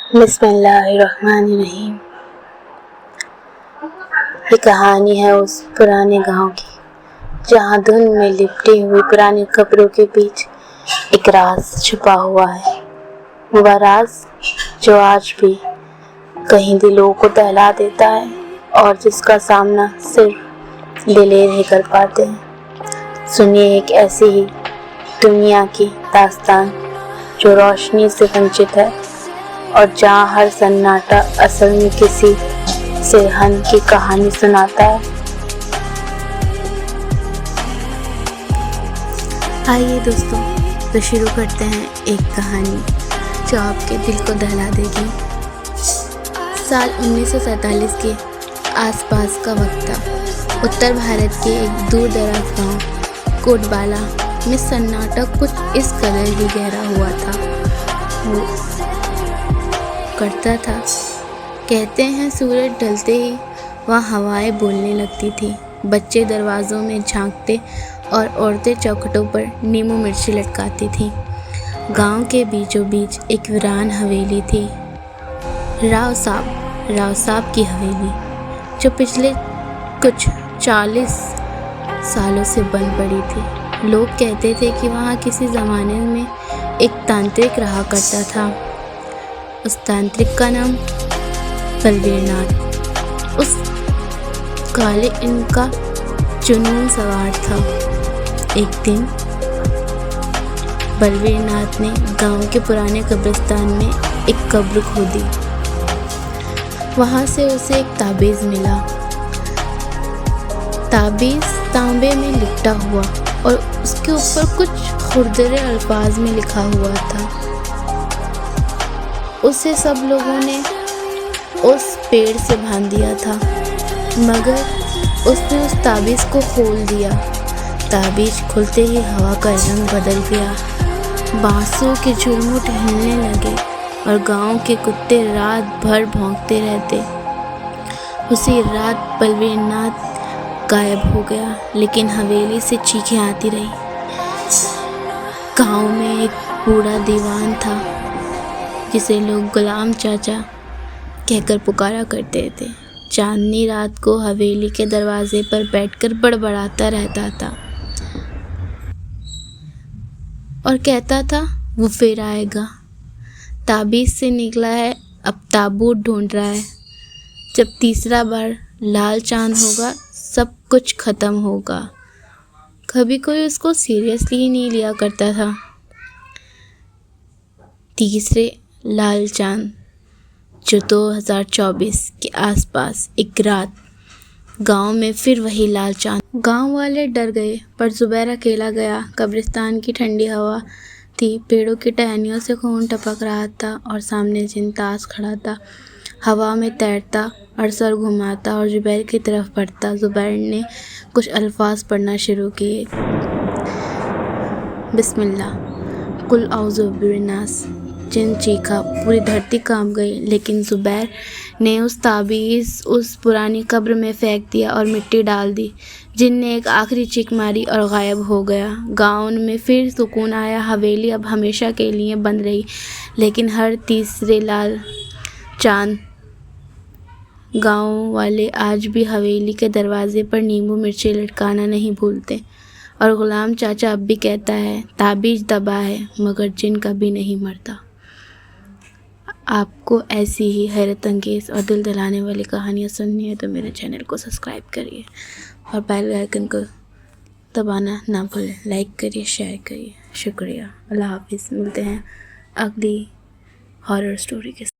बिस्मिल्लाहिर्रहमानिर्रहीम। ये कहानी है उस पुराने गांव की जहां धुंध में लिपटी हुई पुरानी कब्रों के बीच एक राज छुपा हुआ है। वह राज जो आज भी कहीं दिलों को दहला देता है और जिसका सामना सिर्फ दिलेर ही कर पाते हैं। सुनिए एक ऐसी ही दुनिया की दास्तान जो रोशनी से वंचित है और जहाँ हर सन्नाटा असल में किसी सिरहन की कहानी सुनाता है। आइए दोस्तों, तो शुरू करते हैं एक कहानी जो आपके दिल को दहला देगी। साल 1947 के आसपास का वक्त था। उत्तर भारत के एक दूर दराज गांव कोटबाला में सन्नाटा कुछ इस कदर ही गहरा हुआ था। वो करता था, कहते हैं सूरज ढलते ही वहाँ हवाएं बोलने लगती थी, बच्चे दरवाज़ों में झांकते और औरतें चौखटों पर नींबू मिर्ची लटकाती थीं। गांव के बीचों बीच एक वीरान हवेली थी, राव साहब की हवेली, जो पिछले कुछ 40 सालों से बंद पड़ी थी। लोग कहते थे कि वहाँ किसी ज़माने में एक तांत्रिक रहा करता था। उस तांत्रिक का नाम बलवीरनाथ। उस काले इनका जुनून सवार था। एक दिन बलवीरनाथ ने गांव के पुराने कब्रिस्तान में एक कब्र खोदी। वहां से उसे एक ताबीज़ मिला। ताबीज़ तांबे में लिपटा हुआ और उसके ऊपर कुछ खुरदरे अल्फाज में लिखा हुआ था। उसे सब लोगों ने उस पेड़ से बांध दिया था, मगर उसने उस ताबीज़ को खोल दिया। ताबीज़ खुलते ही हवा का रंग बदल गया, बांसुओं के झुरमुट हिलने लगे और गांव के कुत्ते रात भर भौंकते रहते। उसी रात बलवीरनाथ गायब हो गया, लेकिन हवेली से चीखें आती रही। गांव में एक बूढ़ा दीवान था जिसे लोग गुलाम चाचा कहकर पुकारा करते थे। चांदनी रात को हवेली के दरवाजे पर बैठकर बड़बड़ाता रहता था और कहता था, वो फिर आएगा, ताबीज़ से निकला है, अब ताबूत ढूंढ रहा है। जब तीसरा बार लाल चांद होगा सब कुछ ख़त्म होगा। कभी कोई उसको सीरियसली ही नहीं लिया करता था। तीसरे लाल चांद जो 2024 के आसपास एक रात गांव में फिर वही लाल चांद। गांव वाले डर गए, पर जुबैर अकेला गया। कब्रिस्तान की ठंडी हवा थी, पेड़ों की टहनियों से खून टपक रहा था और सामने जिंतास खड़ा था, हवा में तैरता और सर घुमाता और जुबैर की तरफ बढ़ता। जुबैर ने कुछ अल्फाज पढ़ना शुरू किए। बिस्मिल्लाह कुल औज़ु बिन्नास। जिन चीखा, पूरी धरती कांप गई, लेकिन जुबैर ने उस ताबीज़ उस पुरानी कब्र में फेंक दिया और मिट्टी डाल दी। जिन ने एक आखिरी चीख मारी और गायब हो गया। गांव में फिर सुकून आया। हवेली अब हमेशा के लिए बंद रही, लेकिन हर तीसरे लाल चांद गांव वाले आज भी हवेली के दरवाजे पर नींबू मिर्ची लटकाना नहीं भूलते। और गुलाम चाचा अब भी कहता है, ताबीज़ दबा है मगर जिन कभी नहीं मरता। आपको ऐसी ही हैरत अंगेज़ और दिल दहलाने वाली कहानियाँ सुननी है तो मेरे चैनल को सब्सक्राइब करिए और बेल आइकन को दबाना ना भूलें। लाइक करिए, शेयर करिए। शुक्रिया। अल्लाह हाफिज़। मिलते हैं अगली हॉरर स्टोरी के साथ।